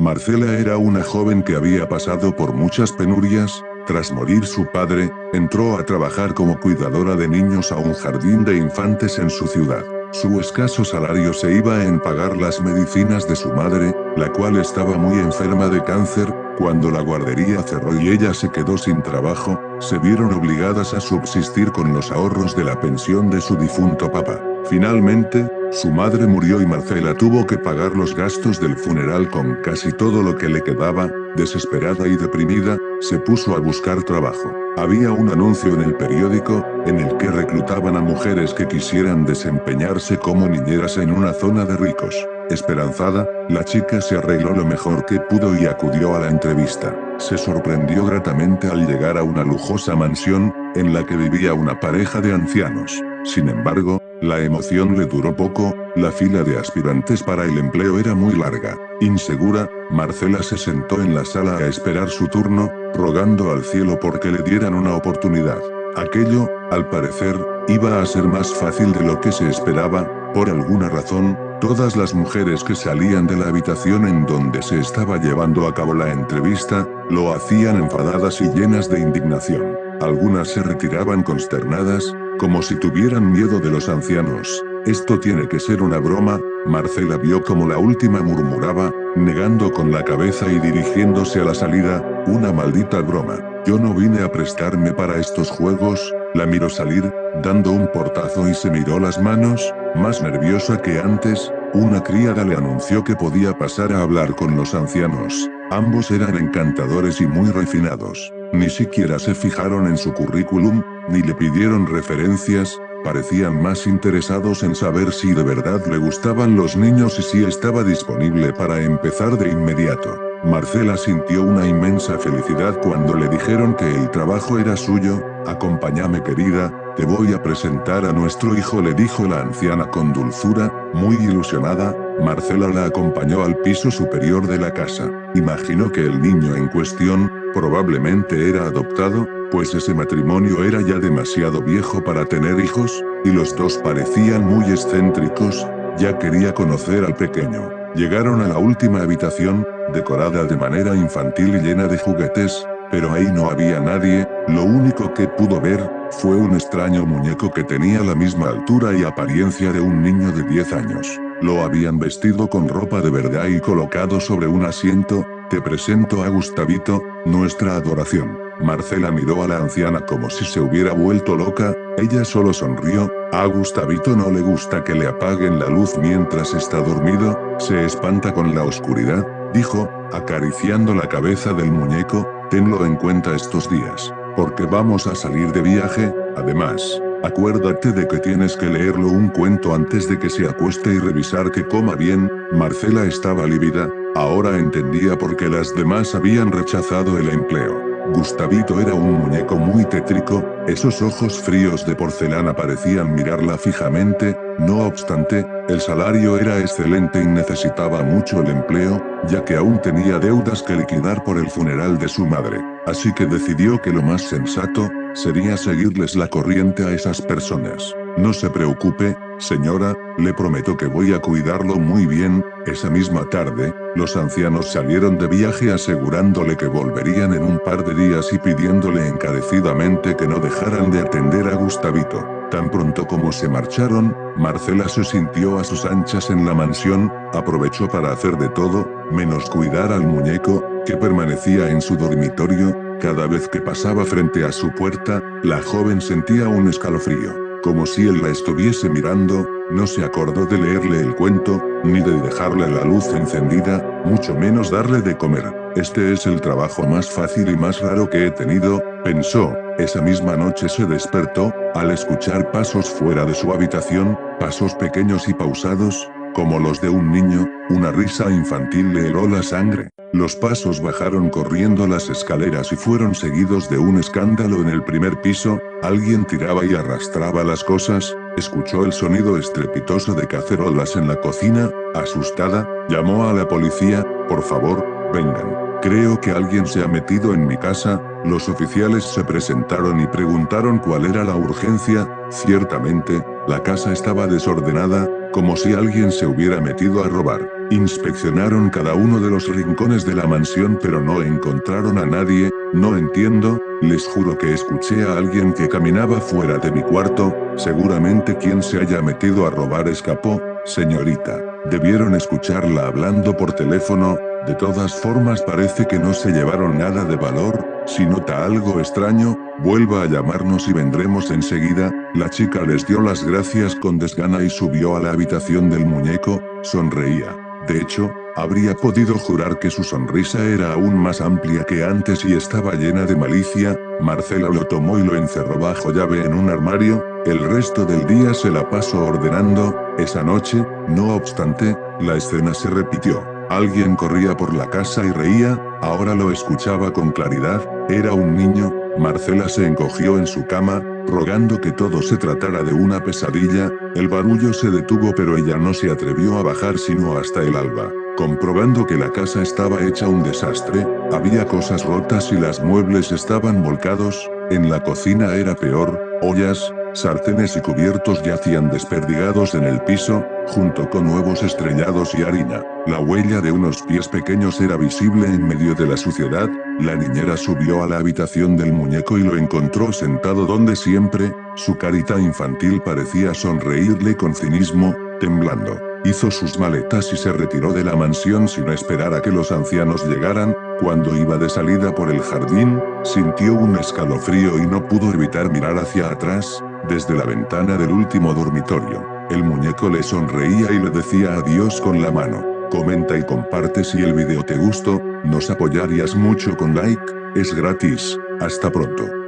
Marcela era una joven que había pasado por muchas penurias. Tras morir su padre, entró a trabajar como cuidadora de niños a un jardín de infantes en su ciudad. Su escaso salario se iba en pagar las medicinas de su madre, la cual estaba muy enferma de cáncer. Cuando la guardería cerró y ella se quedó sin trabajo, se vieron obligadas a subsistir con los ahorros de la pensión de su difunto papá. Finalmente, su madre murió y Marcela tuvo que pagar los gastos del funeral con casi todo lo que le quedaba. Desesperada y deprimida, se puso a buscar trabajo. Había un anuncio en el periódico, en el que reclutaban a mujeres que quisieran desempeñarse como niñeras en una zona de ricos. Esperanzada, la chica se arregló lo mejor que pudo y acudió a la entrevista. Se sorprendió gratamente al llegar a una lujosa mansión, en la que vivía una pareja de ancianos. Sin embargo, la emoción le duró poco. La fila de aspirantes para el empleo era muy larga. Insegura, Marcela se sentó en la sala a esperar su turno, rogando al cielo porque le dieran una oportunidad. Aquello, al parecer, iba a ser más fácil de lo que se esperaba. Por alguna razón, todas las mujeres que salían de la habitación en donde se estaba llevando a cabo la entrevista, lo hacían enfadadas y llenas de indignación. Algunas se retiraban consternadas, como si tuvieran miedo de los ancianos. Esto tiene que ser una broma. Marcela vio como la última murmuraba, negando con la cabeza y dirigiéndose a la salida, una maldita broma. Yo no vine a prestarme para estos juegos. La miró salir, dando un portazo y se miró las manos, más nerviosa que antes. Una criada le anunció que podía pasar a hablar con los ancianos. Ambos eran encantadores y muy refinados. Ni siquiera se fijaron en su currículum, ni le pidieron referencias. Parecían más interesados en saber si de verdad le gustaban los niños y si estaba disponible para empezar de inmediato. Marcela sintió una inmensa felicidad cuando le dijeron que el trabajo era suyo. Acompáñame, querida, te voy a presentar a nuestro hijo, le dijo la anciana con dulzura. Muy ilusionada, Marcela la acompañó al piso superior de la casa. Imaginó que el niño en cuestión, probablemente era adoptado, pues ese matrimonio era ya demasiado viejo para tener hijos, y los dos parecían muy excéntricos. Ya quería conocer al pequeño. Llegaron a la última habitación, decorada de manera infantil y llena de juguetes, pero ahí no había nadie. Lo único que pudo ver, fue un extraño muñeco que tenía la misma altura y apariencia de un niño de 10 años. Lo habían vestido con ropa de verdad y colocado sobre un asiento. Te presento a Gustavito, nuestra adoración. Marcela miró a la anciana como si se hubiera vuelto loca. Ella solo sonrió. A Gustavito no le gusta que le apaguen la luz mientras está dormido, se espanta con la oscuridad, dijo, acariciando la cabeza del muñeco. Tenlo en cuenta estos días, porque vamos a salir de viaje. Además, acuérdate de que tienes que leerlo un cuento antes de que se acueste y revisar que coma bien. Marcela estaba lívida. Ahora entendía por qué las demás habían rechazado el empleo. Gustavito era un muñeco muy tétrico, esos ojos fríos de porcelana parecían mirarla fijamente. No obstante, el salario era excelente y necesitaba mucho el empleo, ya que aún tenía deudas que liquidar por el funeral de su madre. Así que decidió que lo más sensato, sería seguirles la corriente a esas personas. No se preocupe, señora, le prometo que voy a cuidarlo muy bien. Esa misma tarde, los ancianos salieron de viaje asegurándole que volverían en un par de días y pidiéndole encarecidamente que no dejaran de atender a Gustavito. Tan pronto como se marcharon, Marcela se sintió a sus anchas en la mansión. Aprovechó para hacer de todo, menos cuidar al muñeco, que permanecía en su dormitorio. Cada vez que pasaba frente a su puerta, la joven sentía un escalofrío. Como si él la estuviese mirando. No se acordó de leerle el cuento, ni de dejarle la luz encendida, mucho menos darle de comer. Este es el trabajo más fácil y más raro que he tenido, pensó. Esa misma noche se despertó, al escuchar pasos fuera de su habitación, pasos pequeños y pausados, como los de un niño. Una risa infantil le heló la sangre. Los pasos bajaron corriendo las escaleras y fueron seguidos de un escándalo en el primer piso. Alguien tiraba y arrastraba las cosas. Escuchó el sonido estrepitoso de cacerolas en la cocina. Asustada, llamó a la policía. Por favor, vengan. Creo que alguien se ha metido en mi casa. Los oficiales se presentaron y preguntaron cuál era la urgencia. Ciertamente, La casa estaba desordenada, como si alguien se hubiera metido a robar. Inspeccionaron cada uno de los rincones de la mansión pero no encontraron a nadie. No entiendo, les juro que escuché a alguien que caminaba fuera de mi cuarto, seguramente quien se haya metido a robar escapó, señorita. Debieron escucharla hablando por teléfono. De todas formas parece que no se llevaron nada de valor. Si nota algo extraño, vuelva a llamarnos y vendremos enseguida. La chica les dio las gracias con desgana y subió a la habitación del muñeco. Sonreía. De hecho, habría podido jurar que su sonrisa era aún más amplia que antes y estaba llena de malicia. Marcela lo tomó y lo encerró bajo llave en un armario. El resto del día se la pasó ordenando. Esa noche, no obstante, la escena se repitió. Alguien corría por la casa y reía, ahora lo escuchaba con claridad, era un niño. Marcela se encogió en su cama, rogando que todo se tratara de una pesadilla. El barullo se detuvo pero ella no se atrevió a bajar sino hasta el alba. Comprobando que la casa estaba hecha un desastre, había cosas rotas y los muebles estaban volcados. En la cocina era peor, ollas, sartenes y cubiertos yacían desperdigados en el piso, junto con huevos estrellados y harina. La huella de unos pies pequeños era visible en medio de la suciedad. La niñera subió a la habitación del muñeco y lo encontró sentado donde siempre. Su carita infantil parecía sonreírle con cinismo, temblando. Hizo sus maletas y se retiró de la mansión sin esperar a que los ancianos llegaran. Cuando iba de salida por el jardín, sintió un escalofrío y no pudo evitar mirar hacia atrás, desde la ventana del último dormitorio. El muñeco le sonreía y le decía adiós con la mano. Comenta y comparte si el video te gustó, nos apoyarías mucho con like, es gratis. Hasta pronto.